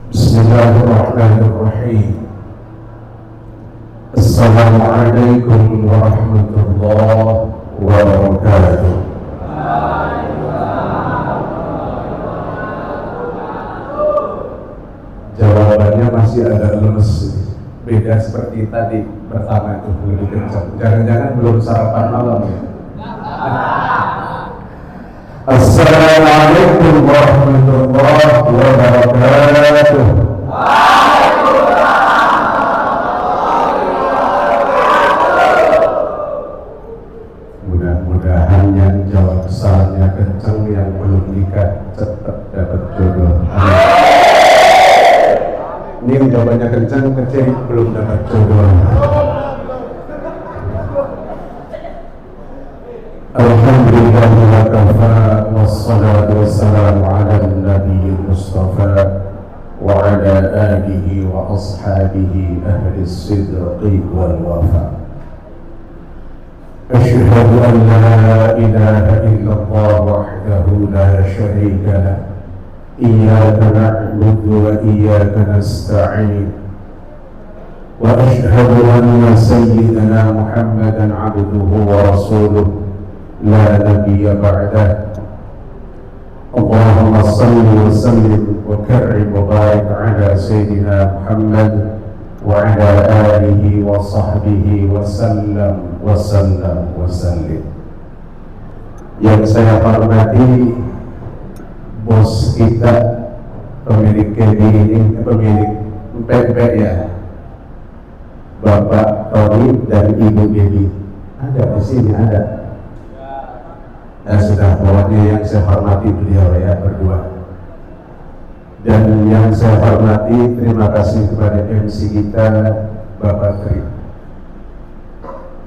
Bismillahirrahmanirrahim. Assalamualaikum warahmatullahi wabarakatuh. Jawabannya masih agak lemes, beda seperti tadi pertama itu lebih kencang. Jangan-jangan belum sarapan malam ya. Assalamualaikum warahmatullahi wabarakatuh. Mudah-mudahan yang jawab salamnya kencang, yang belum nikah cepat dapat jodoh. Ini yang jawabannya kencang, kecil belum dapat jodoh. Alhamdulillah wa kafa, wassalatu wassalamu ala nabiyil mustafa wa ala alihi wa ashabihi ahli sidqi wal wafa. Asyhadu an la ilaha illallah wahdahu la syarika lah. Iyyaka na'budu wa iyyaka nasta'in. Wa asyhadu anna sayyidana Muhammadan 'abduhu wa rasuluh la nabiyya ba'dah. Allahumma salli wa sallim wa karrim wa barik ala sayyidina Muhammad wa ala alihi wa sahbihi wa sallam wa sallam wa sallim. Yang saya hormati bos kita, pemilik KB ini, pemilik PP ya, Bapak Tony dan Ibu Dewi. Ada di sini, ada. Ya sudah, pokoknya yang saya hormati beliau ya berdua. Dan yang saya hormati, terima kasih kepada MC kita Bapak Tri.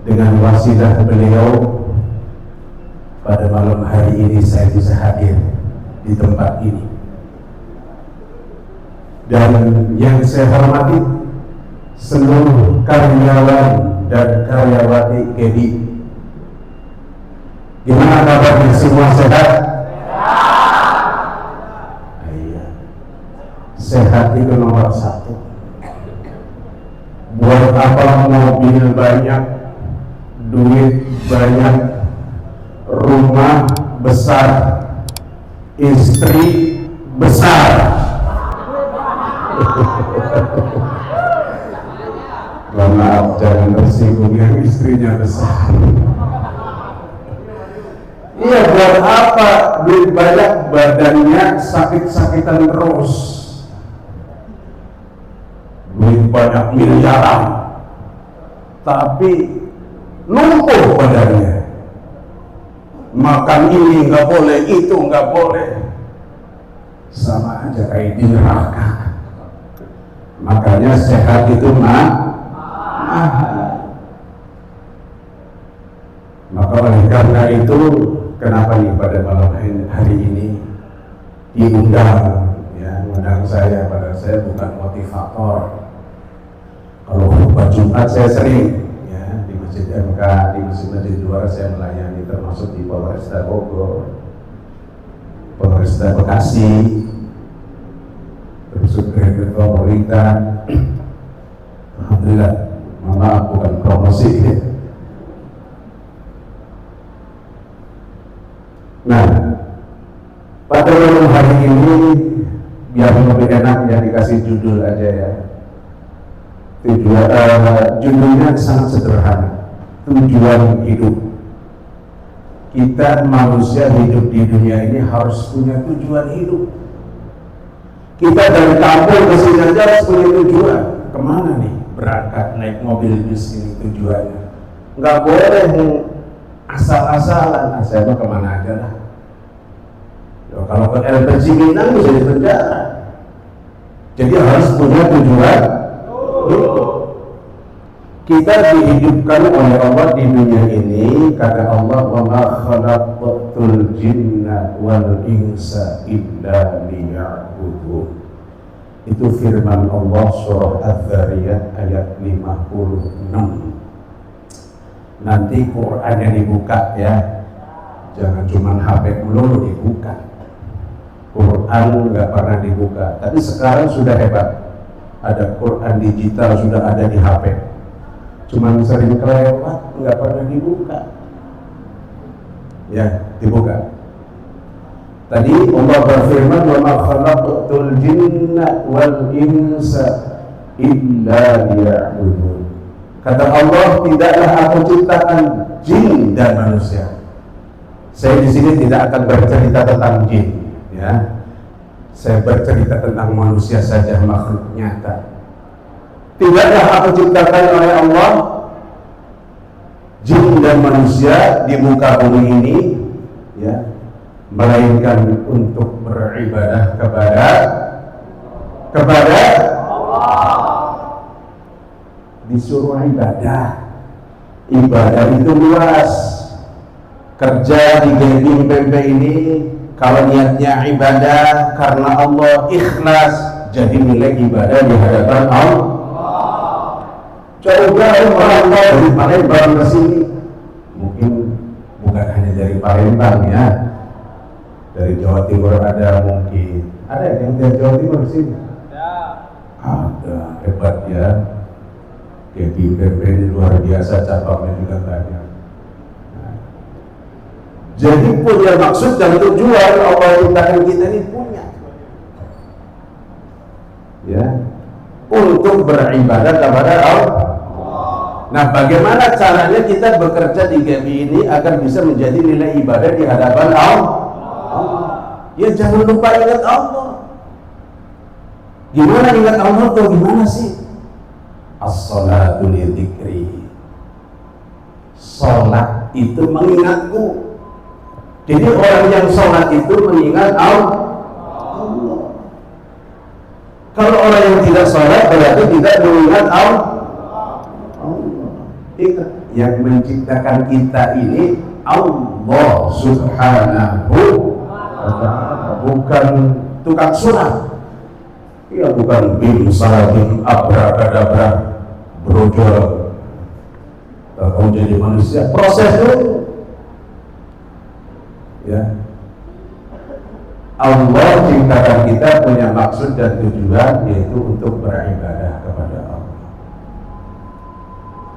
Dengan wasilah beliau, pada malam hari ini saya bisa hadir di tempat ini. Dan yang saya hormati seluruh karyawan dan karyawati KB. Gimana kabarnya, semua sehat? Iya. Sehat itu nomor satu. Buat apa mobil banyak, duit banyak, rumah besar, istri besar. Maaf, jangan tersinggung yang istrinya besar. Iya, buat apa duit banyak badannya sakit-sakitan terus? Duit banyak miliaran, tapi lumpuh badannya. Makan ini nggak boleh, itu nggak boleh, sama aja kayak di neraka. Makanya sehat itu mahal. Maka oleh karena itu, kenapa nih pada malam hari ini diundang, ya, undang saya, padahal saya bukan motivator. Kalau khutbah Jumat saya sering, ya, di Masjid MK, di masjid-masjid luar saya melayani, termasuk di Polresta Bogor, Polresta Bekasi, termasuk Gereja Metropolitan. Alhamdulillah, maaf bukan promosi ya. Nah, pada malam hari ini biar lebih enak ya dikasih judul aja ya. Judulnya sangat sederhana, tujuan hidup. Kita manusia hidup di dunia ini harus punya tujuan hidup. Kita dari kampung ke sini saja harus punya tujuan. Kemana nih? Berangkat naik mobil bus ini tujuannya. Nggak boleh asal-asalan. Saya mah kemana aja lah. Ya, kalau ke LPG Minang bisa di penjara. Jadi harus punya tujuan. Kita dihidupkan oleh Allah di dunia ini, kata Allah, wa ma khalaqtul jinna wal insa illa liya'budun. Itu firman Allah surah Az-Zariyat ayat 56. Nanti Qurannya dibuka ya, jangan cuma HP melulu dibuka. Quran nggak pernah dibuka. Tapi sekarang sudah hebat, ada Quran digital, sudah ada di HP. Cuman sering kelewat, nggak pernah dibuka. Ya, dibuka. Tadi Allah berfirman, "Wa ma khalaqtul jinna wal insa illa liya'budun." Kata Allah, tidaklah aku ciptakan jin dan manusia. Saya di sini tidak akan bercerita tentang jin, ya. Saya bercerita tentang manusia saja, makhluk nyata. Tidaklah aku ciptakan oleh Allah jin dan manusia di muka bumi ini, ya, melainkan untuk beribadah kepada Allah. Disuruh ibadah. Ibadah itu luas. Kerja di Gambing Pempe ini, kalau niatnya ibadah karena Allah, ikhlas, jadi nilai ibadah di hadapan Allah. Coba orang dari Palembang ke sini, mungkin bukan hanya dari Palembang, ya, dari Jawa Timur ada, mungkin ada yang dari Jawa Timur sini. Ada, hebat ya. Gambing Pempe ini luar biasa, cabangnya juga banyak. Jadi punya maksud dan tujuan Allah ciptakan kita ini punya, ya, untuk beribadah kepada Allah. Nah, bagaimana caranya kita bekerja di GMI ini agar bisa menjadi nilai ibadah di hadapan Allah? Ya, jangan lupa ingat Allah. Gimana ingat Allah tuh? Gimana sih? As-salatu li dzikri. Salat itu mengingatku. Jadi orang yang sholat itu mengingat Allah. Kalau orang yang tidak sholat berarti tidak mengingat Allah. Ingat, yang menciptakan kita ini Allah Subhanahu wa ta'ala, bukan tukang sunat. Ya, bukan bim salim abrakadabra brojol atau jadi manusia. Proses itu, ya, Allah ciptakan kita punya maksud dan tujuan, yaitu untuk beribadah kepada Allah.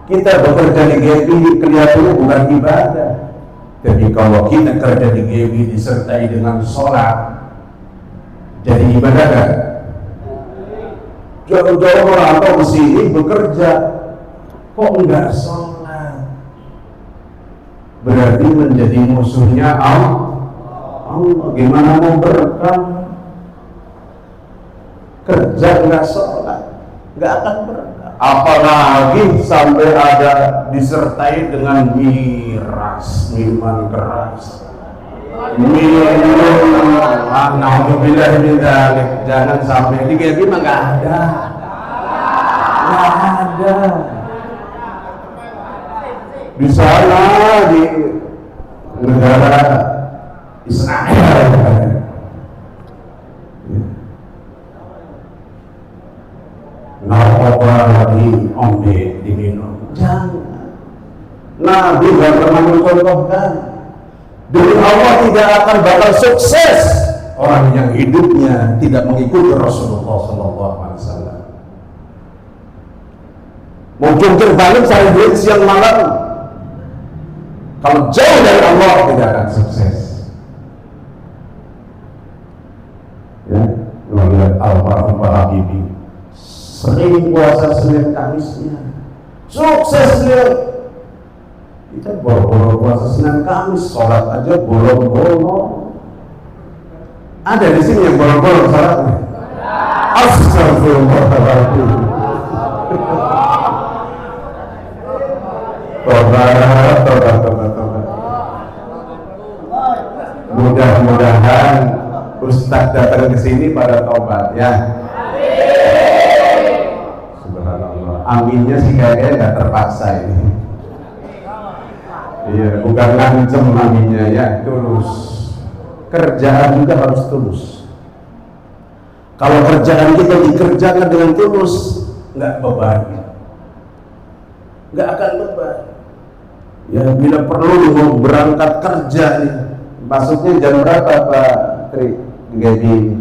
Kita bekerja di GMI kelihatannya bukan ibadah, tapi kalau kita kerja di GMI disertai dengan sholat, jadi ibadah kan? Jauh-jauh merantau ke sini bekerja, kok enggak sholat? Berarti menjadi musuhnya Allah. Gimana mau berkah? Kerja nggak sholat, nggak akan berkah. Apalagi sampai ada disertai dengan miras, minuman keras, minum. Alhamdulillah, jangan sampai di GMI mah nggak ada. Di sana di negara Israel, narkoba lagi ombe diminum. Jangan. Nabi gak pernah mencontohkan. Demi Allah tidak akan bakal sukses orang yang hidupnya tidak mengikuti Rasulullah SAW. Mau jungkir balik cari duit siang malam, kalau jauh dari Allah tidak akan sukses. Ya, melihat almarhum Pak Habibie sering puasa Senin Kamisnya, sukses beliau. Kita boro-boro puasa Senin Kamis, sholat aja bolong-bolong. Ada di sini yang bolong-bolong sholatnya? Astagfirullahaladzim. Tobat. Mudah-mudahan Ustaz datang ke sini pada tobat, ya. Subhanallah. Aminnya sih kayaknya nggak terpaksa ini. Iya, bukan ngancem aminnya, ya, tulus. Kerjaan juga harus tulus. Kalau kerjaan kita dikerjakan dengan tulus, nggak beban, nggak akan beban. Ya, bila perlu mau berangkat kerja nih, masuknya jam berapa Pak Tri? Jadi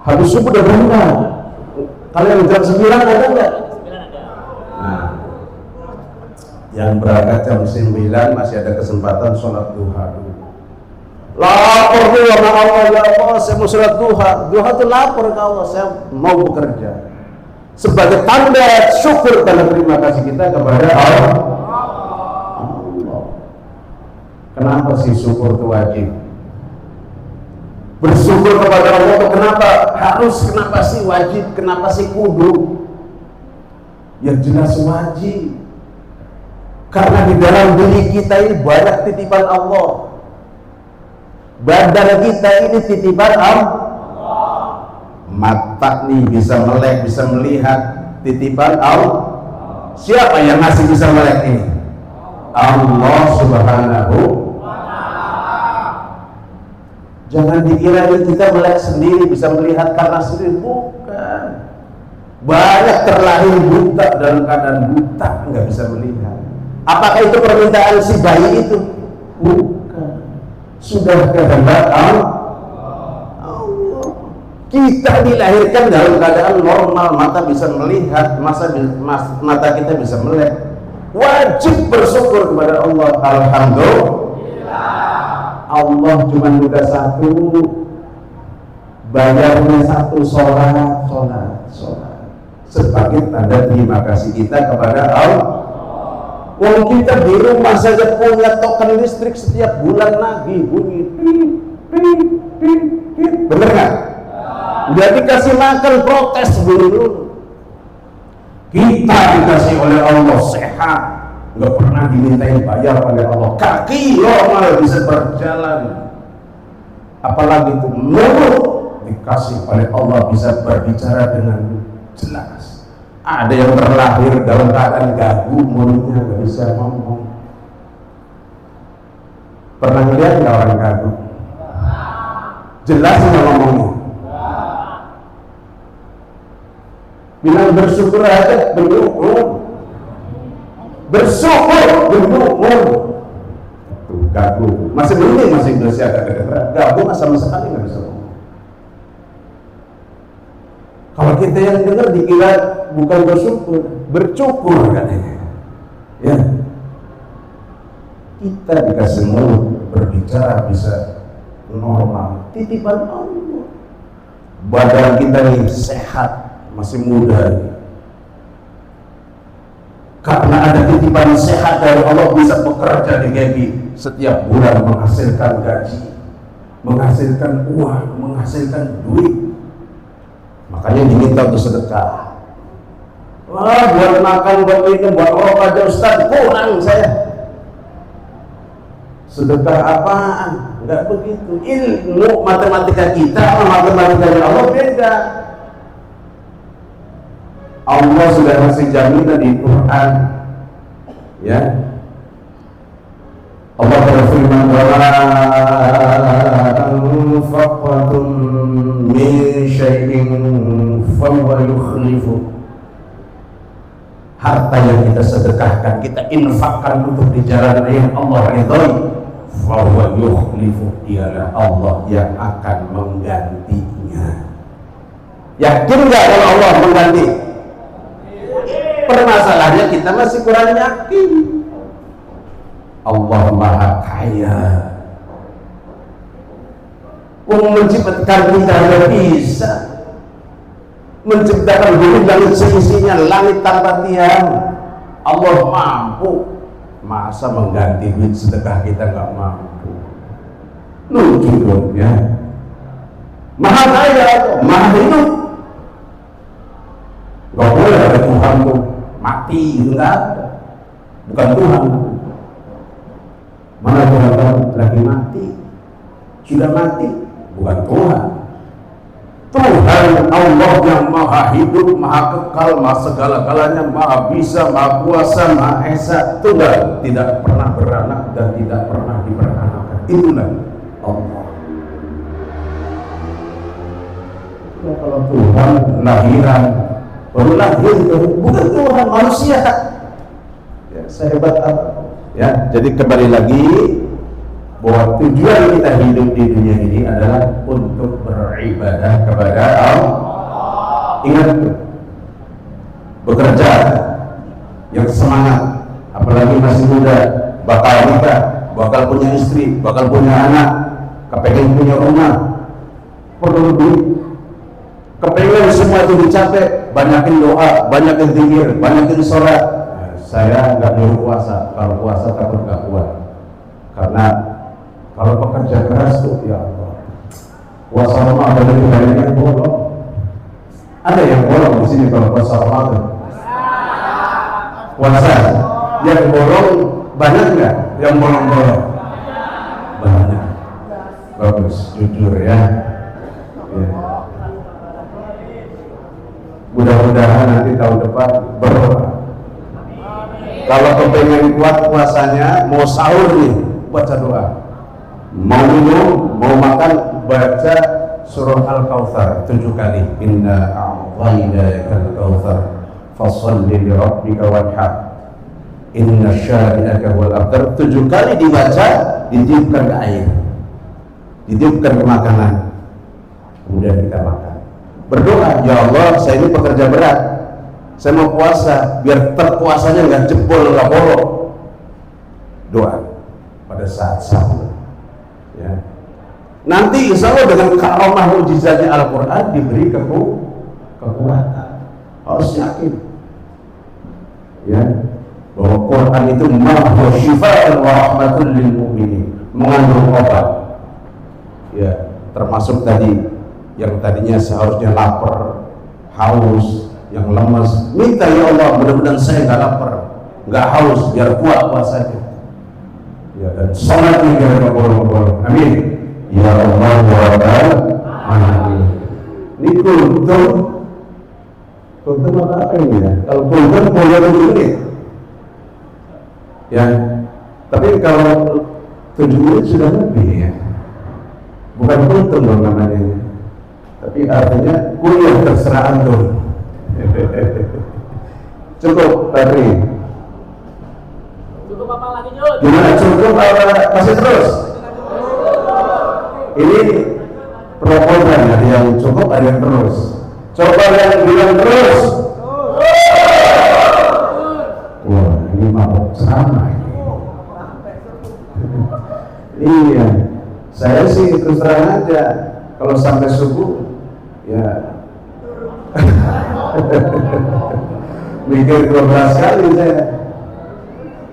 habis subuh udah berangkat. Kalian jam 9 ada nggak? Nah, yang berangkat jam 9 masih ada kesempatan sholat duha dulu. Lapor dulu sama Allah, ya Allah saya mau sholat duha. Duha itu lapor ke Allah, saya mau bekerja. Sebagai tanda syukur dan terima kasih kita kepada Allah. Kenapa sih syukur itu wajib? Bersyukur kepada Allah itu kenapa harus, kenapa sih wajib, kenapa sih kudu? Yang jelas wajib. Karena di dalam diri kita ini banyak titipan Allah. Badan kita ini titipan Allah. Mata nih bisa melek, bisa melihat, titipan Allah. Siapa yang masih bisa melek ini? Allah Subhanahu. Jangan dikira kita melek sendiri, bisa melihat karena sendiri, bukan. Banyak terlahir buta dalam keadaan buta, nggak bisa melihat. Apakah itu permintaan si bayi itu? Bukan. Sudah kehendak Allah. Kita dilahirkan dalam keadaan normal, mata bisa melihat, mata kita bisa melek. Wajib bersyukur kepada Allah. Alhamdulillah. Allah cuma minta satu, bayarnya satu, sholat. Sebagai tanda terima kasih kita kepada Allah. Wong kita di rumah saja punya token listrik setiap bulan lagi bunyi, bener nggak? Udah dikasih makan protes dulu. Kita dikasih oleh Allah sehat, nggak pernah dimintain bayar oleh Allah. Kaki normal bisa berjalan, apalagi itu mulut dikasih oleh Allah bisa berbicara dengan jelas. Ada yang terlahir dalam keadaan gagu, mulutnya nggak bisa ngomong. Pernah lihat nggak orang gagu? Jelas nggak ngomongnya? Bilang bersyukur aja belum. Bersyukur belum. Tuh gagu, masih belum, masih agak kedengeran. Gagu sama sekali nggak bisa ngomong. Kalau kita yang dengar dikira bukan bersyukur, bercukur katanya. Ya, kita dikasih mulut, berbicara bisa normal, titipan Allah. Badan kita ini sehat, masih muda. Karena ada titipan sehat dari Allah, bisa bekerja di gaji setiap bulan, menghasilkan gaji, menghasilkan uang, menghasilkan duit. Makanya diminta untuk sedekah. Wah, buat makan, buat minum, buat rokok aja Ustaz, kurang saya. Sedekah apaan? Enggak begitu. Ilmu matematika kita sama matematika Allah beda. Allah sudah kasih jaminan di Quran, ya. Allah berfirman, "Wala anfaqtum min syai'in fahuwa yukhlifu." Harta yang kita sedekahkan, kita infakkan untuk di jalan yang Allah ridhoi, fahuwa yukhlifu, dialah Allah yang akan menggantinya. Yakin nggak kalau Allah mengganti? Permasalahannya kita masih kurang yakin. Allah Maha Kaya. Menciptakan kita tidak bisa. Menciptakan bumi langit seisinya, langit tanpa tiang. Allah mampu. Masa mengganti duit sedekah kita nggak mampu? Lucu dong ya. Maha Kaya, Maha Hidup. Gak boleh ada Tuhan tuh mati, itu nggak ada. Bukan Tuhan. Mana Tuhan tahu lagi mati? Sudah mati, bukan Tuhan. Tuhan Allah yang maha hidup, maha kekal, maha segala-galanya, maha bisa, maha kuasa, maha esa, tunggal, tidak pernah beranak dan tidak pernah diperanakan. Itulah Allah. Ya, kalau Tuhan lahiran, baru lahir itu bukan Tuhan, manusia. Ya, sehebat apa? Ya, jadi kembali lagi, bahwa tujuan kita hidup di dunia ini adalah untuk beribadah kepada Allah. Ingat, bekerja yang semangat, apalagi masih muda, bakal nikah, bakal punya istri, bakal punya anak, kepengen punya rumah, perlu duit, kepengen semua itu dicapai, banyakin doa, banyakin zikir, banyakin sholat. Saya nggak nyuruh puasa, kalau puasa takut nggak kuat, karena kalau pekerja keras tuh, ya Allah, puasa Ramadan ada lebih banyak yang bolong. Ada yang bolong di sini kalau puasa Ramadan. Puasa yang bolong banyak nggak? Yang bolong-bolong banyak. Bagus, jujur ya. Mudah-mudahan nanti tahun depan berubah. Kalau kepengen kuat puasanya, mau sahur nih, baca doa. Mau minum, mau makan, baca surah Al-Kautsar 7 kali. Inna a'tainakal kautsar fasholli li rabbika wanhar. Inna syani'aka wal abtar. 7 kali dibaca, ditiupkan ke air, ditiupkan ke makanan, kemudian kita makan. Berdoa, ya Allah, saya ini pekerja berat, saya mau puasa, biar terpuasanya nggak jebol, nggak bolong. Doa pada saat sahur. Ya. Nanti insya Allah dengan karomah mujizatnya Al-Quran diberi kekuatan. Harus yakin, ya, bahwa Quran itu maha syifa'an wa rahmatul lil mu'minin, mengandung obat. Ya, termasuk tadi yang tadinya seharusnya lapar, haus, yang lemas, minta ya Allah, mudah-mudahan saya nggak lapar, nggak haus, biar kuat puasanya. Ya, dan sholatnya jangan bolong-bolong. Amin. Ya Allah ya Rabbal alamin. Ini kultum apa ini ya? Kalau kultum boleh 7 menit. Ya, tapi kalau 7 menit sudah lebih ya. Bukan kultum dong namanya. Tapi artinya kuliah terserah antum. Cukup tadi. Cukup apa lagi Jun? Gimana, cukup apa masih terus? Ini proposan, ada yang cukup, ada yang terus. Coba yang bilang terus. Wah, ini mabuk ceramah ini. Iya, saya sih terus terang aja, kalau sampai subuh ya mikir 12 kali saya.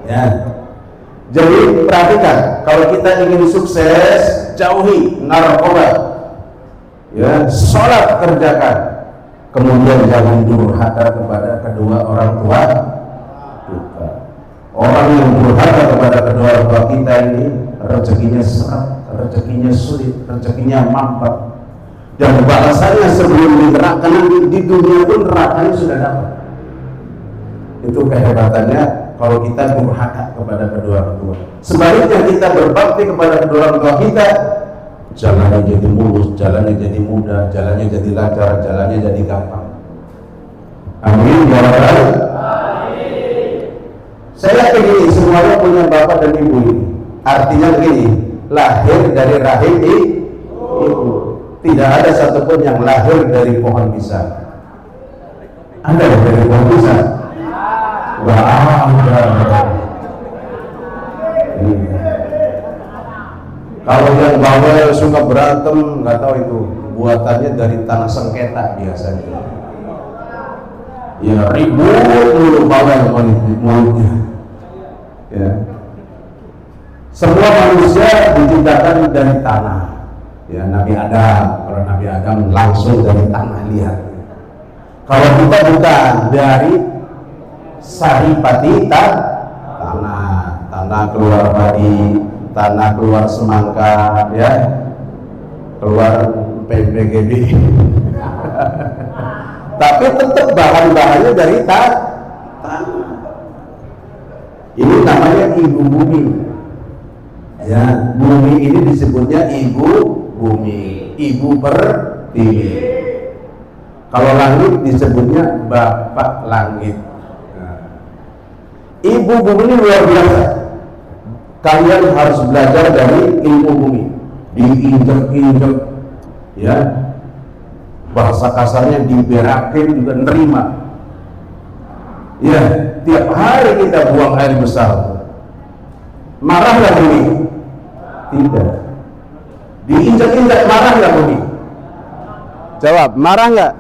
Ya. Jadi perhatikan, kalau kita ingin sukses, jauhi narkoba. Ya, sholat kerjakan. Kemudian jangan durhaka kepada kedua orang tua kita. Orang yang durhaka kepada kedua orang tua kita ini rezekinya seret, rezekinya sulit, rezekinya mampet. Dan balasannya sebelum di neraka, di dunia pun nerakanya sudah dapat. Itu kehebatannya kalau kita durhaka kepada kedua orang tua. Sebaliknya kita berbakti kepada kedua orang tua kita, jalannya jadi mulus, jalannya jadi mudah, jalannya jadi lancar, jalannya jadi gampang. Amin ya Rabbal alamin. Saya yakin ini semuanya punya bapak dan ibu ini. Artinya begini, lahir dari rahim ibu. Tidak ada satupun yang lahir dari pohon pisang. Ada yang dari pohon pisang? Wah, kalau yang bawel suka berantem, nggak tahu itu buatannya dari tanah sengketa biasanya. Ya ribut dulu bawel mulutnya. Ya. Semua manusia diciptakan dari tanah. Ya, Nabi Adam, kalau Nabi Adam langsung dari tanah, lihat. Kalau kita bukan dari saripati tanah keluar padi, tanah keluar semangka, ya, keluar PBGB. Tapi tetap bahan-bahannya dari tanah. Ini namanya ibu bumi. Ya, bumi ini disebutnya ibu bumi, ibu pertiwi. Kalau langit disebutnya bapak langit. Ibu bumi ini luar biasa. Kalian harus belajar dari ilmu bumi, diinjek-injek, ya, bahasa kasarnya diberakin juga nerima. Ya, tiap hari kita buang air besar. Marah nggak bumi? Tidak. Diinjak-injak marah nggak bumi? Jawab, marah nggak?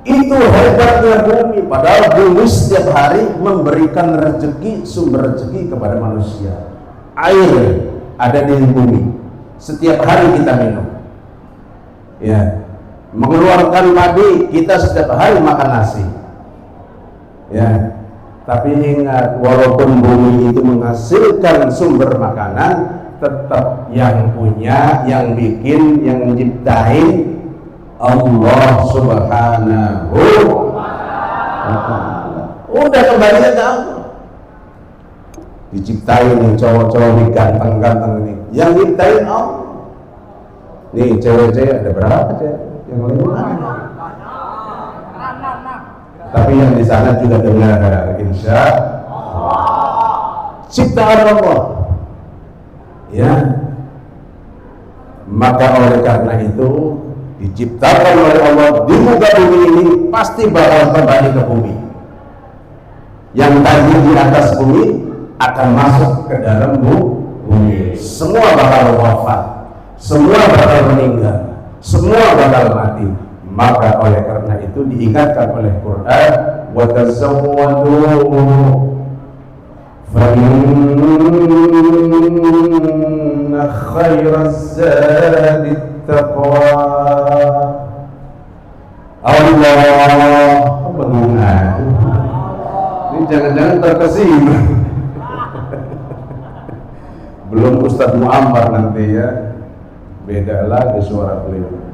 Itu hebatnya bumi. Padahal bumi setiap hari memberikan rezeki, sumber rezeki kepada manusia. Air ada di bumi. Setiap hari kita minum. Ya, mengeluarkan padi, kita setiap hari makan nasi. Ya, tapi ingat, walaupun bumi itu menghasilkan sumber makanan, tetap yang punya, yang bikin, yang menciptain Allah Subhanahu wa ta'ala. Udah kembalinya ke Allah. Diciptain nih cowok-cowok nih ganteng-ganteng ini, yang nyiptain Allah. Nih cewek-cewek ada berapa cewek? Yang lain mana? Tapi yang di sana juga dengar, insya Allah. Ciptaan Allah. Ya. Maka oleh karena itu diciptakan oleh Allah di muka bumi ini pasti bakal kembali ke bumi. Yang tadi di atas bumi akan masuk ke dalam bumi. Semua bakal wafat, semua bakal meninggal, semua bakal mati. Maka oleh karena itu diingatkan oleh Quran, wa tazawwadu fa inna khairaz zadi taqwa. Allah pengingat. Ini jangan-jangan terkesima. Belum Ustadz Muammar nanti ya, beda lagi suara beliau.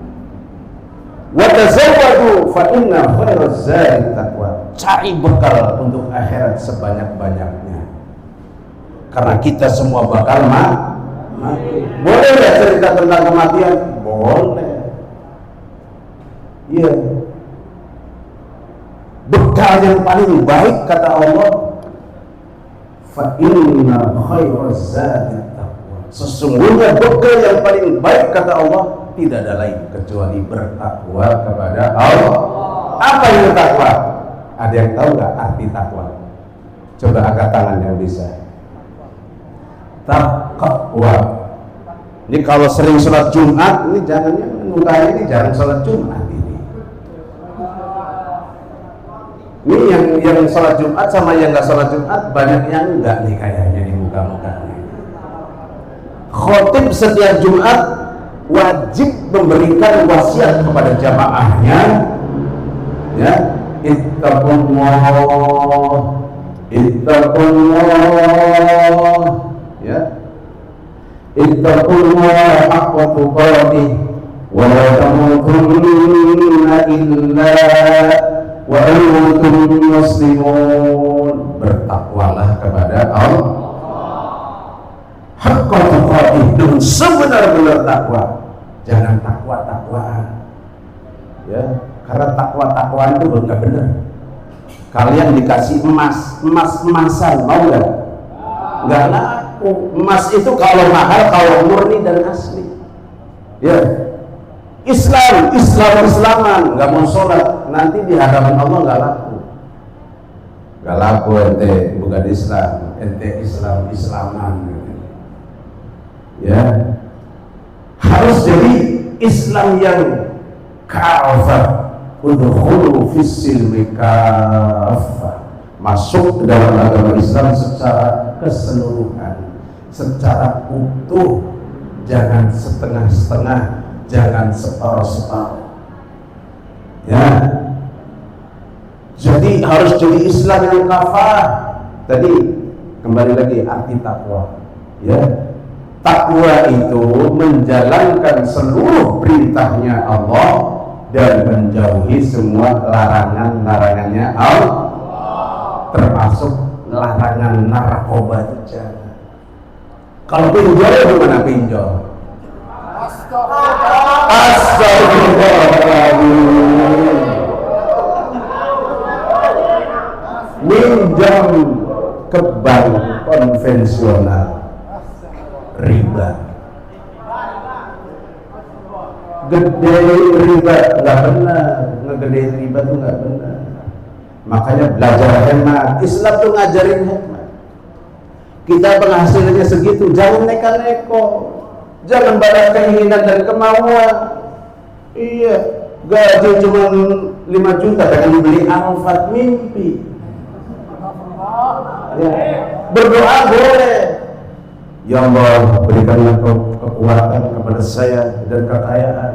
Wa tazawwadu fa inna khairaz zadi taqwa. Cari bekal untuk akhirat sebanyak-banyaknya. Karena kita semua bakal mati. Boleh nggak cerita tentang kematian? Boleh. Iya. Bekal yang paling baik kata Allah, fa inna khairaz zadi taqwa. Sesungguhnya bekal yang paling baik kata Allah tidak ada lain kecuali bertakwa kepada Allah. Apa itu takwa? Ada yang tahu nggak arti takwa? Coba angkat tangan yang bisa. Takwa. Ini kalau sering sholat Jumat, ini jangannya mukanya ini jarang sholat Jumat ini. Ini yang sholat Jumat sama yang nggak sholat Jumat banyak yang enggak nih kayaknya di muka-mukanya. Khotib setiap Jumat wajib memberikan wasiat kepada jamaahnya, ya, ittaqullah, ya, ittaqullah haqqa tuqatih wa la tamutunna illa wa antum muslimun. Bertakwalah kepada Allah haqqa tuqatih, dengan sebenar-benar takwa. Jangan takwa-takwaan, ya, karena takwa-takwaan itu nggak benar. Kalian dikasih emas-emasan, mau nggak? Nggak laku. Emas itu kalau mahal, kalau murni dan asli. Ya, Islaman, nggak mau sholat, nanti di hadapan Allah nggak laku. Nggak laku ente bukan Islam, ente Islaman. Ya. Harus jadi Islam yang kafah, udkhulu fis-silmi kafah, masuk ke dalam agama Islam secara keseluruhan, secara utuh, jangan setengah-setengah, jangan separuh-separuh. Ya. Jadi harus jadi Islam yang kafah. Tadi kembali lagi arti takwa, ya. Takwa itu menjalankan seluruh perintahnya Allah dan menjauhi semua larangan-larangannya Allah, termasuk larangan narkoba itu jangan. Kalau pinjol, gimana pinjol? Astagfirullahaladzim. Minjam ke nasional riba. Gede riba nggak benar, ngegede riba tuh nggak benar. Makanya belajar hemat. Islam tuh ngajarin hemat. Kita penghasilannya segitu, jangan neka-neko, jangan banyak keinginan dan kemauan. Iya, gaji cuma 5 juta dengan beli Alphard mimpi. Ya. Berdoa boleh. Ya Allah, berikanlah kekuatan kepada saya dan kekayaan,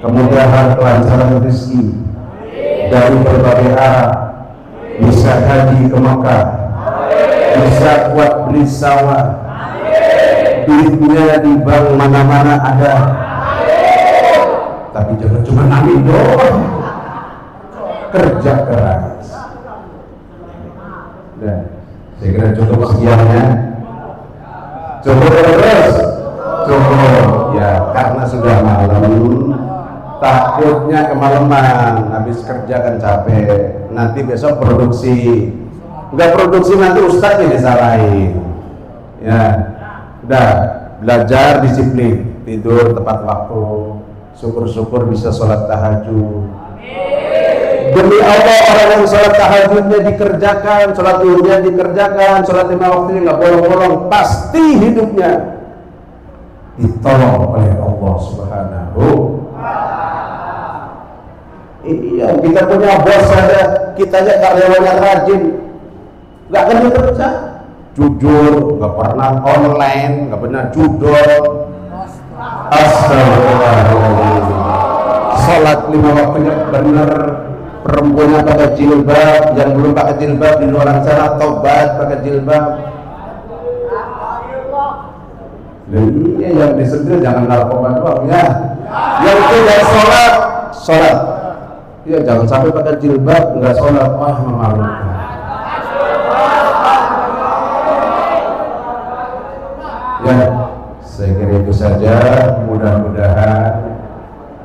kemudahan, kelancaran rezeki dari berbagai arah, bisa haji ke Makkah, bisa buat beli sawah, duitnya di bank mana-mana ada. Tapi jangan cuma amin doang, kerja keras. Dan saya kira cukup sekiannya. Cukup terus, cukup ya, karena sudah malam, takutnya kemalaman, habis kerja kan capek, nanti besok produksi, nggak produksi nanti ustadznya disalahin. Ya, udah belajar disiplin, tidur tepat waktu, syukur-syukur bisa sholat tahajud. Demi Allah, orang yang sholat tahajudnya dikerjakan, sholat duhurnya dikerjakan, sholat 5 waktunya nggak bolong-bolong, pasti hidupnya ditolong oleh Allah Subhanahu. Iya, kita punya bos saja, kita aja karyawan yang rajin, nggak akan kerja, jujur, nggak pernah online, nggak pernah judul. Astagfirullahaladzim. Sholat 5 waktunya benar. Perempuannya pakai jilbab, yang belum pakai jilbab di luar sana tobat pakai jilbab. Dan ini yang disegel jangan narkoba doang ya. Yang tidak sholat. Ya jangan sampai pakai jilbab nggak sholat, wah memalukan. Ya, saya kira itu saja. Mudah-mudahan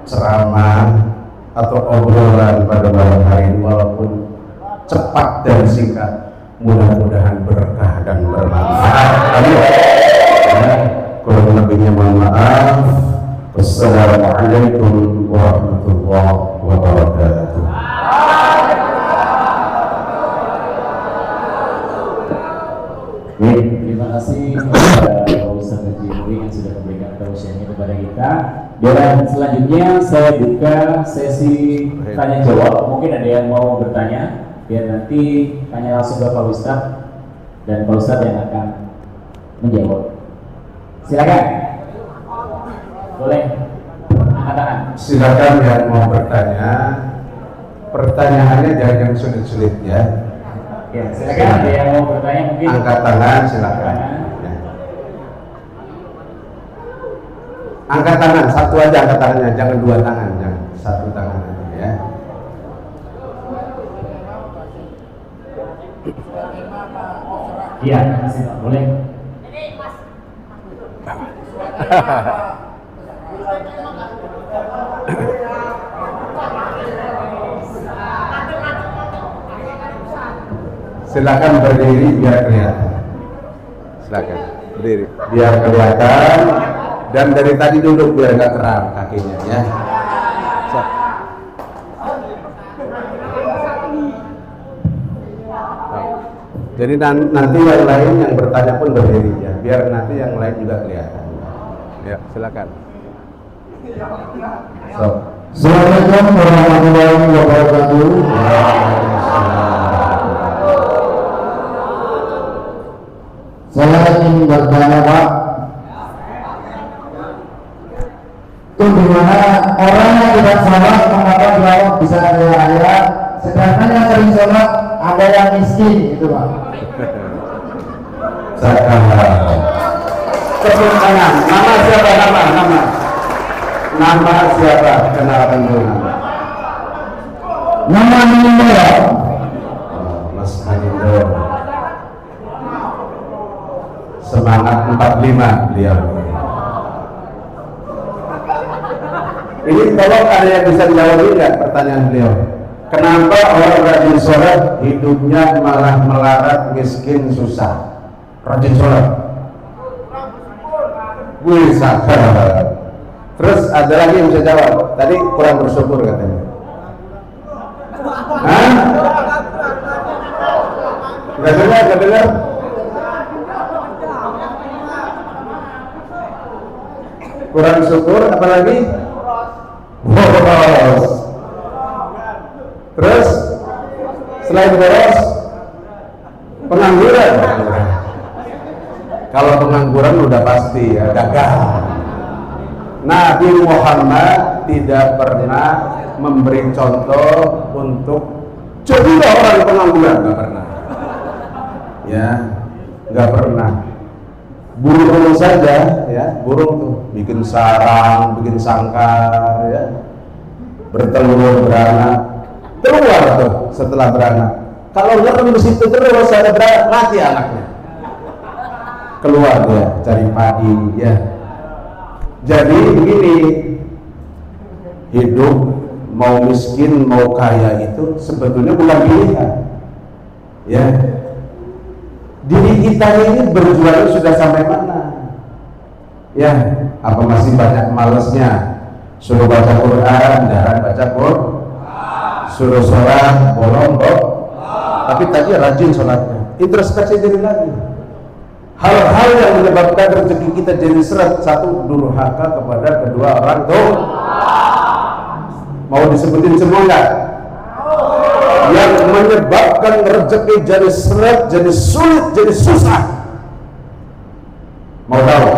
ceramah atau obrolan pada malam hari ini walaupun cepat dan singkat, mudah-mudahan berkah dan bermanfaat. Amin. Ya, kurang lebihnya mohon maaf. Wassalamualaikum warahmatullahi wabarakatuh. Terima kasih kepada Pak Ustadz Haji Nuri yang sudah memberikan tausiahnya kepada kita. Dan selanjutnya saya buka sesi tanya jawab. Mungkin ada yang mau bertanya, biar nanti tanya langsung ke Pak Ustadz dan Pak Ustadz yang akan menjawab. Silakan. Boleh angkat tangan. Silakan yang mau bertanya. Pertanyaannya jangan yang sulit-sulit ya. Ya, silakan. Ada yang mau bertanya mungkin. Angkat tangan, silakan. Ya. Angkat tangan, satu aja angkat tangannya, jangan 2 tangan, jangan 1 tangan aja ya. Iya, kasih Pak. Boleh. Silakan berdiri biar kelihatan. Silakan berdiri biar kelihatan, dan dari tadi duduk biar nggak kram kakinya ya. Jadi nanti yang lain yang bertanya pun berdiri ya, biar nanti yang lain juga kelihatan. Ya, silakan. Assalamualaikum warahmatullahi wabarakatuh. Saya ingin bertanya Pak, itu dimana orang yang tidak sholat mengapa beliau bisa kaya, sedangkan yang sering sholat ada yang miskin gitu Pak. Tepuk tangan. Nama siapa? Nama siapa? Kenalkan dulu nama. Nama Nindo. Mas Hanindo. Semangat 45 beliau. Ini tolong ada yang bisa dijawab nggak pertanyaan beliau? Kenapa orang rajin sholat hidupnya malah melarat, miskin, susah? rajin sholat. Wih, sabar. Terus ada lagi yang bisa jawab. Tadi kurang bersyukur katanya. Hah? Gak dengar. Kurang syukur, apa lagi? Boros. Terus selain boros, pengangguran. Kalau pengangguran udah pasti ya gagal. Nabi Muhammad tidak pernah memberi contoh untuk jadilah orang pengangguran, nggak pernah. Ya, nggak pernah. Burung saja, ya, burung tuh bikin sarang, bikin sangkar, ya, bertelur, beranak, keluar tuh setelah beranak. Kalau ngerem di situ terus ada beranak, mati anaknya. Keluar dia cari padi, ya. Jadi begini, hidup mau miskin mau kaya itu sebetulnya bukan pilihan, ya. Diri kita ini berjuang sudah sampai mana? Ya, apa masih banyak malesnya? Suruh baca Quran, jarang baca Quran. Suruh sholat, bolong kok. Tapi tadi rajin sholatnya. Introspeksi diri lagi. Hal-hal yang menyebabkan rezeki kita jadi seret. Satu, durhaka kepada kedua orang tua. Mau disebutin semua enggak? Yang menyebabkan rezeki jadi seret, jadi sulit, jadi susah. Mau tahu?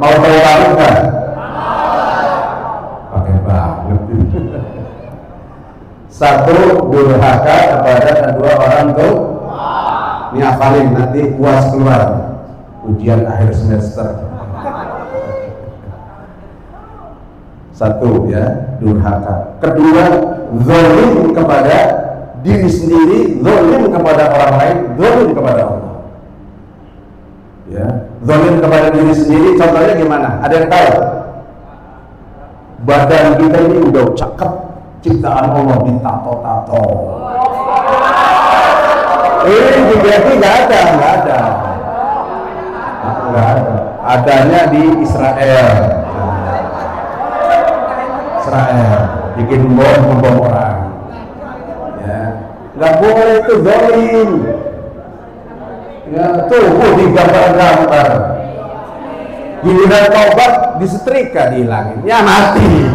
Mau tahu banget kan? Pakai banget. Satu, durhaka kepada kedua orang tua. Ini hafalin, nanti UAS keluar, ujian akhir semester. Satu, ya, durhaka. Kedua, zalim kepada diri sendiri, zalim kepada orang lain, zalim kepada Allah. Ya, zalim kepada diri sendiri, contohnya gimana? Ada yang tahu? Badan kita ini udah cakep, ciptaan Allah, ditato-tato. Berarti nggak ada. Adanya di Israel. Bikin bom orang. Ya, nggak boleh itu zalim. Ya, tuh digambar-gambar. Giliran taubat disetrika, dihilangin. Ya mati.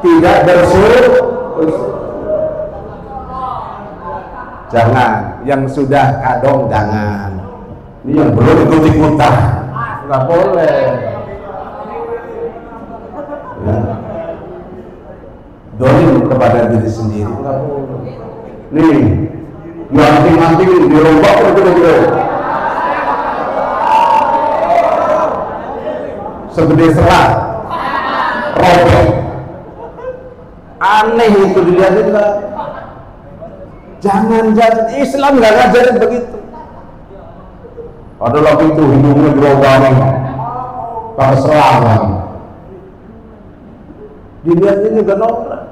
Tidak bersyukur. Jangan, yang sudah kadong jangan. Ini yang belum ikut-ikutan, nggak boleh. Ya. Dolim kepada diri sendiri, nggak boleh. Nih, anting-anting dirombak gitu. Segede serat, robek. Aneh itu dilihatin lah. Jangan Islam nggak ngajarin begitu. Ada lagi itu hidungnya gerobak, pakai selang. Dilihat ini juga norak.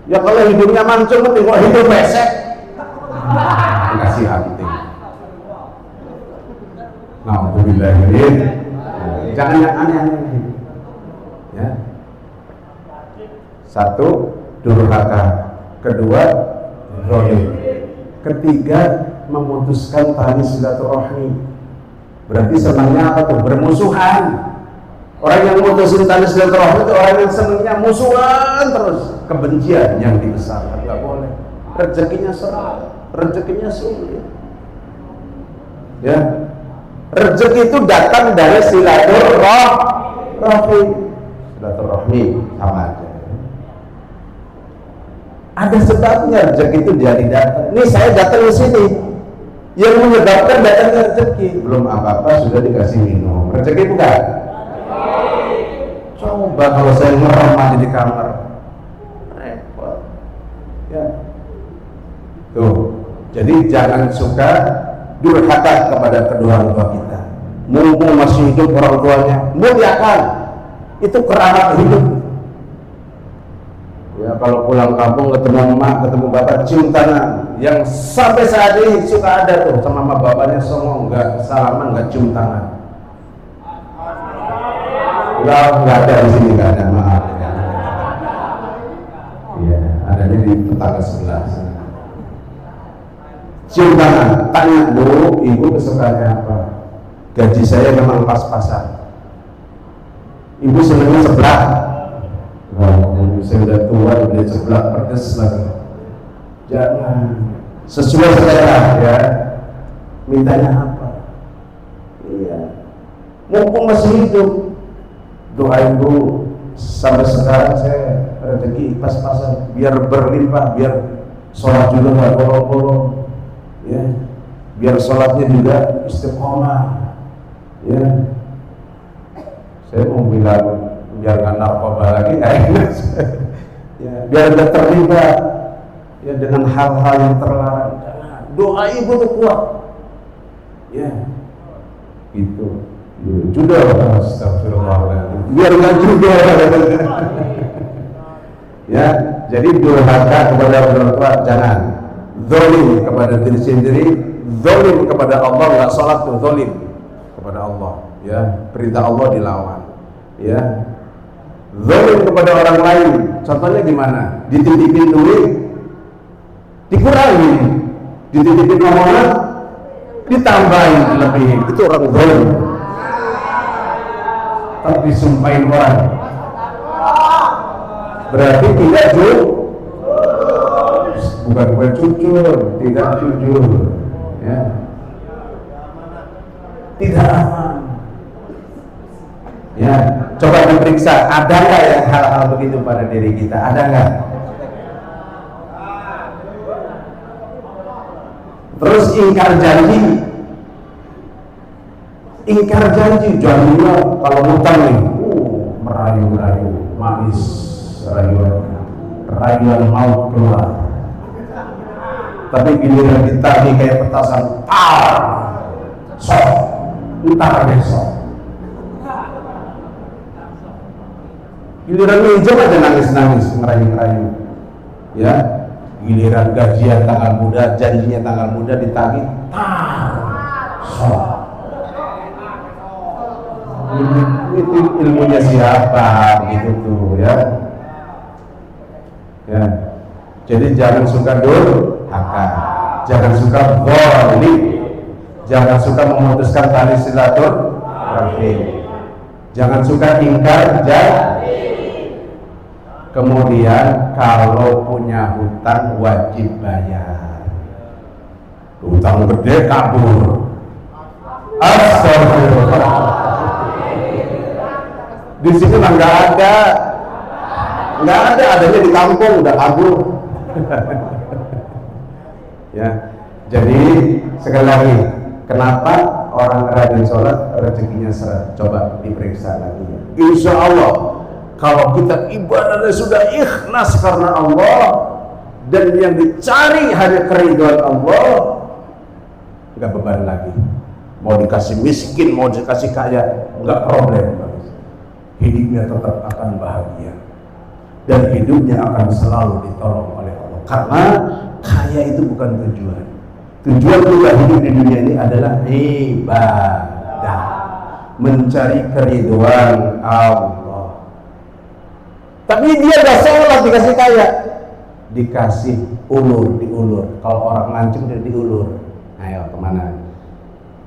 Ya kalau hidungnya mancung, tengok hidung pesek. Kasih hati. Alhamdulillah ini. Jangan yang aneh-aneh. Ya. Satu, durhaka. Kedua, zalim. Ketiga, memutuskan tali silaturahmi. Berarti senangnya apa tuh? Bermusuhan. Orang yang memutuskan tali silaturahmi itu orang yang senangnya musuhan terus. Kebencian yang dibesarkan, nggak boleh. Rezekinya seret, rezekinya sulit. Ya, rezeki itu datang dari silaturahmi. Silaturahmi sama aja. Ada sebabnya rezeki itu jadi datang. Ini saya datang ke sini. Yang menyebabkan datangnya rezeki belum apa-apa sudah dikasih minum. Rezeki bukan? Coba kalau saya merem aja di kamar, repot. Ya. Tuh. Jadi jangan suka durhaka kepada kedua orang tua kita. Mumpung masih hidup orang tuanya, muliakan. Itu keramat hidup. Ya, kalau pulang kampung ketemu emak, ketemu bapak, cium tangan. Yang sampai saat ini suka ada tuh sama emak bapaknya songong, nggak salaman, nggak cium tangan. Nggak ada di sini, nggak ada, maaf. Iya, adanya di tetangga sebelah sana. Cium tangan, tanya dulu, ibu kesukaannya apa? Gaji saya memang pas-pasan. Ibu senangnya sebelah. Saya udah tua, udah sebelah pedes lagi. Jangan sesuai selera ya. Mintanya apa? Iya. Mumpung masih hidup, doain dulu. Sampai sekarang saya rezeki pas-pasan, biar berlimpah, biar sholat juga nggak bolong-bolong, ya. Biar sholatnya juga istiqomah, ya. Saya mau bilang biar nggak narkoba lagi, ya, biar nggak terlibat ya dengan hal-hal yang terlarang. Doa ibu tuh kuat, ya, itu. Judul, astagfirullahaladzim. Biar nggak judul, ya. Jadi durhaka kepada orang tua jangan. Zalim kepada diri sendiri, zalim kepada Allah, nggak sholat tuh zalim kepada Allah, ya. Perintah Allah dilawan, ya. Zalim kepada orang lain, contohnya gimana? Dititipin duit, dikurangi, dititipin omongan, ditambahin lebih, itu orang zalim. Tapi disumpahin orang, berarti tidak bukan jujur, tidak jujur, ya. Tidak aman. Ya, coba diperiksa, ada nggak yang hal-hal begitu pada diri kita? Ada nggak? Terus ingkar janji, janjinya kalau ngutang nih, merayu-rayu, manis, rayuan maut keluar. Tapi giliran ditagih kayak petasan, sok, ntar besok. Giliran minjem aja nangis-nangis, ngerayu-ngerayu, ya. Giliran gajian tanggal muda, janjinya tanggal muda ditagih, sok. Itu ilmunya siapa gitu tuh, ya. Ya. Jadi jangan suka durhaka, jangan suka zalim, jangan suka memutuskan tali silaturahim, jangan suka ingkar janji. Kemudian kalau punya hutang wajib bayar. Hutang gede kabur, astagfirullah. Di sini mah nggak ada, adanya di kampung udah kabur. Ya, jadi sekali lagi, kenapa orang rajin sholat rezekinya seret? Coba diperiksa lagi. Insya Allah, kalau kita ibadahnya sudah ikhlas karena Allah dan yang dicari hanya keridhaan Allah, nggak beban lagi. Mau dikasih miskin, mau dikasih kaya, nggak problem. Hidupnya tetap akan bahagia dan hidupnya akan selalu ditolong oleh Allah. Karena kaya itu bukan tujuan. Tujuan kita hidup di dunia ini adalah ibadah, mencari keridhaan Allah. Tapi dia gak sholat dikasih kaya, dikasih diulur. Kalau orang mancing dia diulur. Ayo kemana?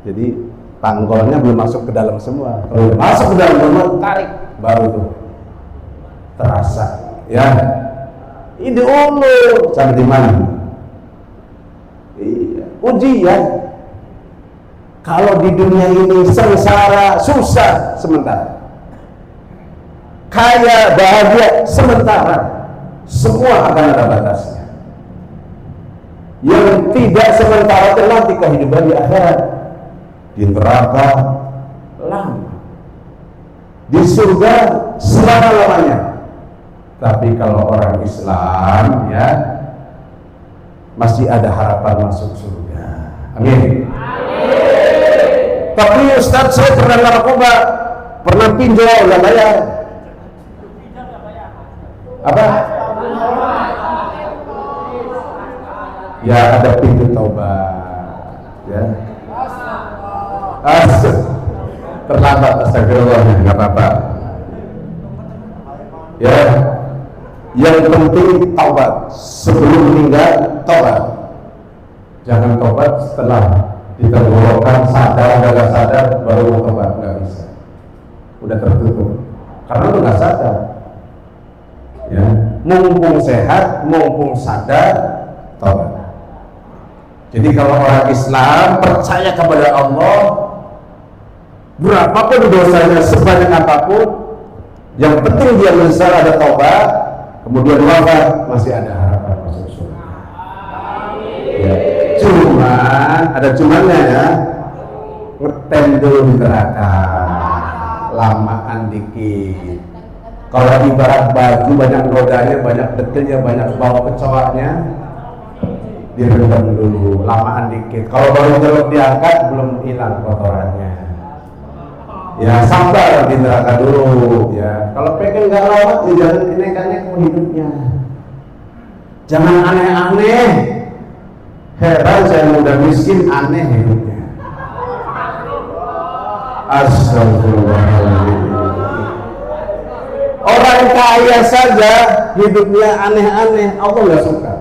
Jadi panggolnya belum masuk ke dalam semua. Kalau masuk ke dalam semua, tarik, baru tuh terasa, ya. Ini diulur sampai di mana? Iya, ujian. Kalau di dunia ini sengsara, susah sementara, kaya, bahagia sementara, semua akan ada batasnya. Yang tidak sementara itu nanti kehidupan di akhirat. Di neraka lama, di surga selama-lamanya. Tapi kalau orang Islam, ya, masih ada harapan masuk surga. Amin. Tapi Ustadz, saya pernah narkoba, pernah pinjol, nggak bayar. Apa? ya ada pintu taubat, ya. Terlambat, astagfirullah, nggak apa-apa. Ya, yang penting taubat sebelum meninggal, taubat. Jangan taubat setelah ditenggorokan, sadar nggak sadar baru mau taubat, nggak bisa. Udah tertutup karena lu nggak sadar. Ya, mumpung sehat, mumpung sadar, taubat. Jadi kalau orang Islam percaya kepada Allah, berapapun dosanya, sebanyak apapun, yang penting dia menyesal, ada taubat, kemudian wafat, masih ada harapan masuk surga. Ya. Cuman ada cumannya ya, ngetem dulu di neraka, lamaan dikit. Kalau ibarat baju banyak rodanya, banyak detailnya, banyak bau kecoaknya, direndam dulu, lamaan dikit. Kalau baru jelek diangkat, belum hilang kotorannya. Ya sabar di neraka dulu, ya. Kalau pengen nggak lama, ya jangan nekat-nekat hidupnya. Jangan aneh-aneh. Heran saya muda miskin, aneh hidupnya. Astagfirullahaladzim. Orang kaya saja hidupnya aneh-aneh, Allah nggak suka.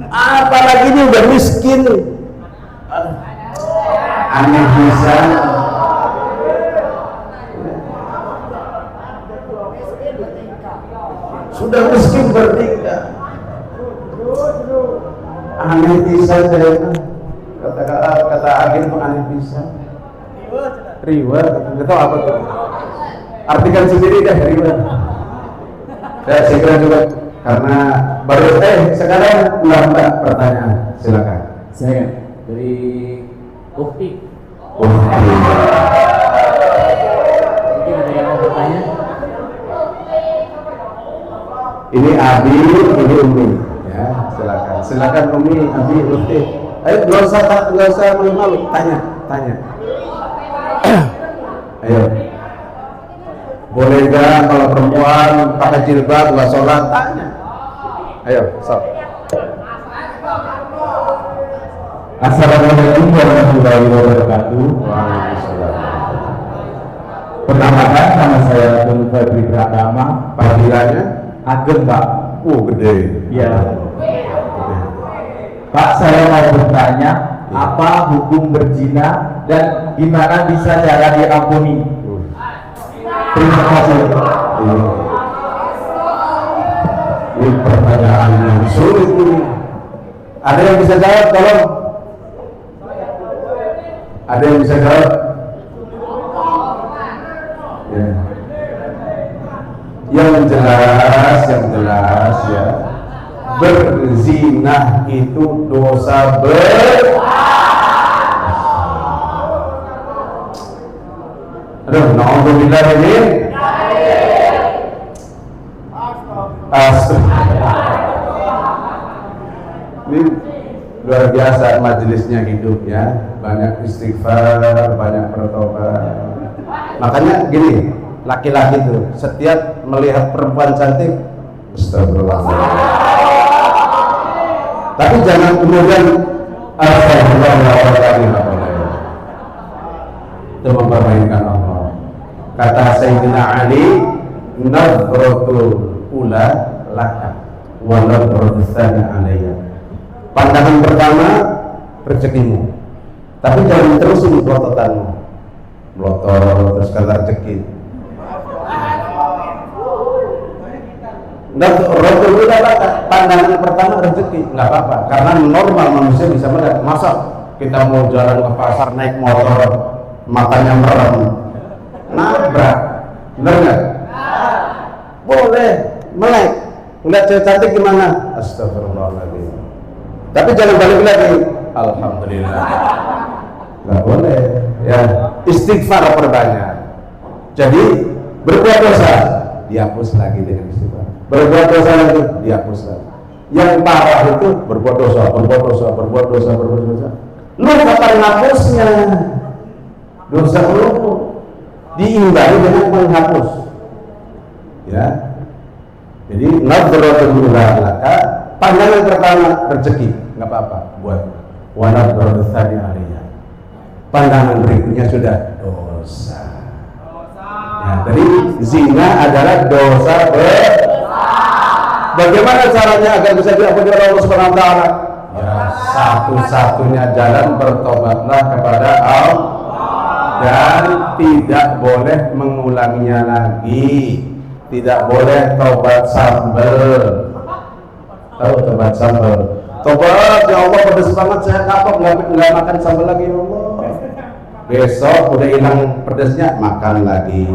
Apalagi ini udah miskin, aneh bisa. Sudah miskin bertingkah, aneh bisa saya. Kata agen itu aneh bisa. Riwa, nggak tahu apa tuh. Artikan sendiri deh riwa. Saya kira juga karena baru sekarang lambat pertanyaan, silakan. Saya dari Ukti. Ukti. Mungkin ada yang mau bertanya? Ini Abi, ini Umi, ya silakan Umi, Abi, Ukti. Ayo nggak usah malu-malu, tanya. Ayo. Boleh nggak kalau perempuan pakai jilbab nggak sholat? Tanya. Ayo, sok. Assalamualaikum warahmatullahi wabarakatuh. Waalaikumsalam. Pertama-tama nama saya Tun Febri Pratama. Panggilannya? Ageng, Pak. Gede. Iya. Pak, saya mau bertanya, apa hukum berzina dan gimana bisa cara diampuni? Terima kasih. Ini pertanyaan yang sulit ini. Ada yang bisa jawab? Tolong. Ada yang bisa jawab? Ya. Yang jelas ya. Berzina itu dosa Aduh, na'udzubillah ini. Ini luar biasa majelisnya hidup ya, banyak istighfar, banyak bertobat. Makanya gini, laki-laki tuh setiap melihat perempuan cantik, astagfirullahaladzim. Tapi jangan kemudian astagfirullahaladzim, itu mempermainkan Allah. Kata Sayyidina Ali, nadratul ula laka wa nadratul tsani alayya. Pandangan pertama rezekimu, tapi jangan terusin pelototanmu, melotot terus kata rezeki. Nadratul ula laka, pandangan pertama rezeki, nggak apa-apa, karena normal manusia bisa melihat. Masa kita mau jalan ke pasar naik motor, matanya merem, nabrak, benar nggak? Boleh, melek, ngeliat cewek cantik gimana? Astagfirullahaladzim. Tapi jangan balik lagi, alhamdulillah. Nggak boleh, ya. Istighfar perbanyak. Jadi berbuat dosa, dihapus lagi dengan istighfar. Berbuat dosa lagi, dihapus lagi. Yang parah itu berbuat dosa. Lu kapan hapusnya? Dosa lu diimbangi dengan menghapus, ya. Jadi nadratul ula laka, pandangan pertama rezeki. nggak apa-apa buat wala berdosanya aliyah. Pandangan berikutnya sudah dosa. Ya, jadi zina adalah dosa besar. Bagaimana caranya agar bisa diampuni oleh Allah Subhanahu wa taala? Ya, satu-satunya jalan bertobatlah kepada Allah dan tidak boleh mengulanginya lagi. Tidak boleh tobat sambal. Tahu tobat sambal? Tobat, ya Allah pedas banget, saya kapok nggak makan sambal lagi ya Allah. Besok udah hilang pedasnya, makan lagi.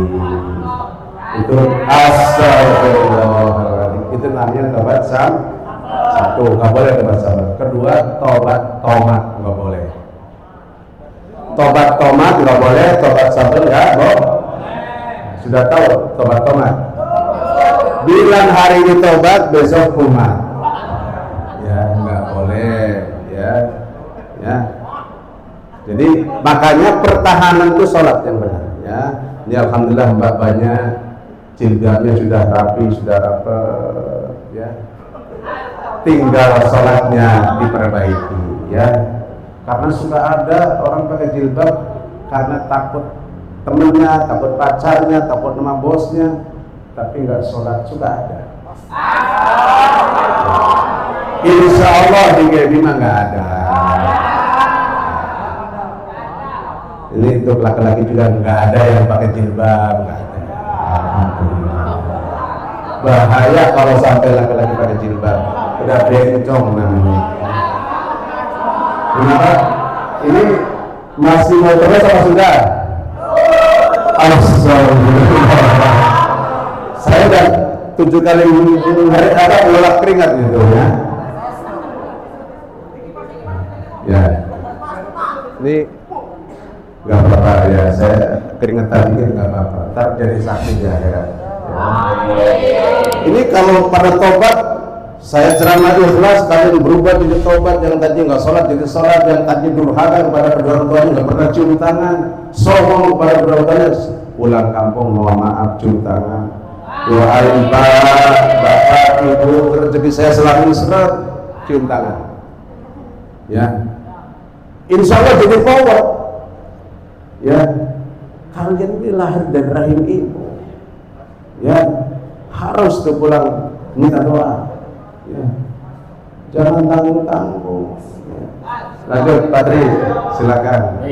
Itu astagfirullah. Itu namanya tobat sambal. Satu, nggak boleh tobat sambal. Kedua, tobat tomat nggak boleh. Tobat tomat nggak boleh, tobat sambal nggak boleh. Sudah tahu tobat tomat? Bilang hari ini tobat, besok kumat. Ya nggak boleh, ya. Jadi makanya pertahanan itu sholat yang benar. Ya, ini alhamdulillah mbak banyak jilbabnya sudah rapi, sudah rapet, ya. Tinggal sholatnya diperbaiki, ya. Karena sudah ada orang pakai jilbab karena takut temennya, takut pacarnya, takut nama bosnya, tapi nggak sholat, sudah ada. Insya Allah di GB mah nggak ada. Ini untuk laki-laki juga nggak ada yang pakai jilbab, nggak ada. Alhamdulillah. Bahaya kalau sampai laki-laki pakai jilbab, udah bencong namanya. Kenapa? Ini masih mau terus apa sudah? Astagfirullah. Saya udah 7 kali hari ada ulap keringat gitu ya. Ya, ini nggak apa-apa ya. Saya keringetan dikit nggak apa-apa. Ntar jadi saksi di akhirat. Ya. Ini kalau pada tobat, saya ceramah ikhlas, kalian berubah jadi tobat. Yang tadi nggak sholat jadi sholat, yang tadi durhaka kepada kedua orang tuanya, nggak pernah cium tangan, sombong kepada kedua orang tuanya, pulang kampung mohon maaf cium tangan, doain bapak ibu rezeki saya selalu seret, cium tangan. Ya, insya Allah jadi power. Ya, kalian ini lahir dari rahim ibu. Ya, harus tuh pulang minta doa. Ya. Jangan tanggung-tanggung. Ya. Lanjut Pak Tri, silakan.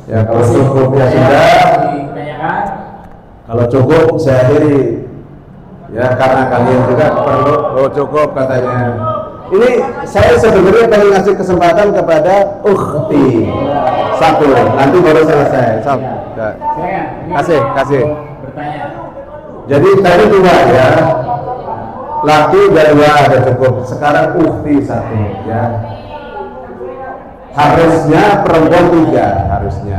Ya, kalau cukup ya sudah. Kalau cukup saya akhiri. Ya, karena kalian juga perlu. Oh cukup katanya. Ini saya sebenarnya pengen ngasih kesempatan kepada ukhti satu, nanti baru selesai. Sob. Kasih. Jadi tadi 2 ya. Laki dan 2 ada cukup. Sekarang ukhti 1 ya. Harusnya perempuan 3 harusnya.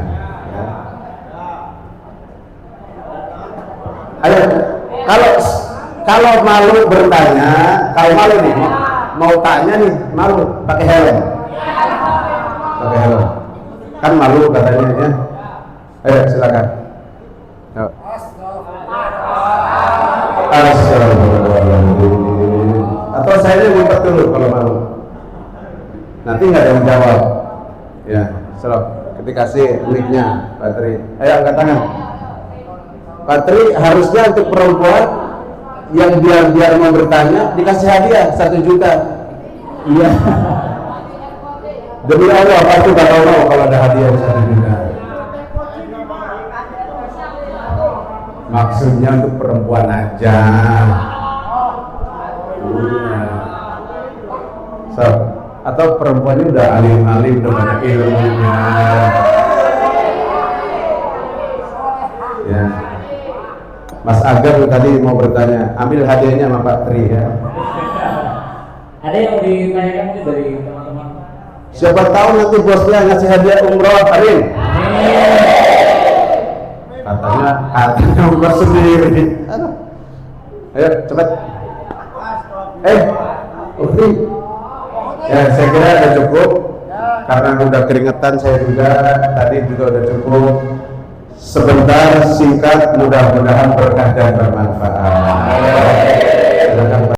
Ya. Ayo, kalau malu bertanya, kalau malu nih mau tanya nih, malu pakai helm. Pakai helm. Kan malu katanya ya. Ayo silakan. Astagfirullahaladzim. Atau saya ngumpet dulu kalau malu. Nanti nggak ada yang jawab. Ya, serap. Ketika kasih mic-nya, Pak Tri. Ayo angkat tangan. Pak Tri, harusnya untuk perempuan yang biar mau bertanya dikasih hadiah 1 juta. Iya. Demi Allah, pasti bakal mau kalau ada hadiah 1 juta. Maksudnya untuk perempuan aja. So, atau perempuannya udah alim-alim, udah banyak ilmunya. Ya. Mas Agar tadi mau bertanya, ambil hadiahnya sama Pak Tri ya. Ada yang mau ditanyakan mungkin dari teman-teman? Siapa tahu nanti bosnya ngasih hadiah umroh, Arin. Katanya umroh sendiri. Ayo cepat. Ukti. Ya saya kira udah cukup. Karena udah keringetan saya juga. Tadi juga udah cukup. Sebentar singkat, mudah-mudahan berkah dan bermanfaat.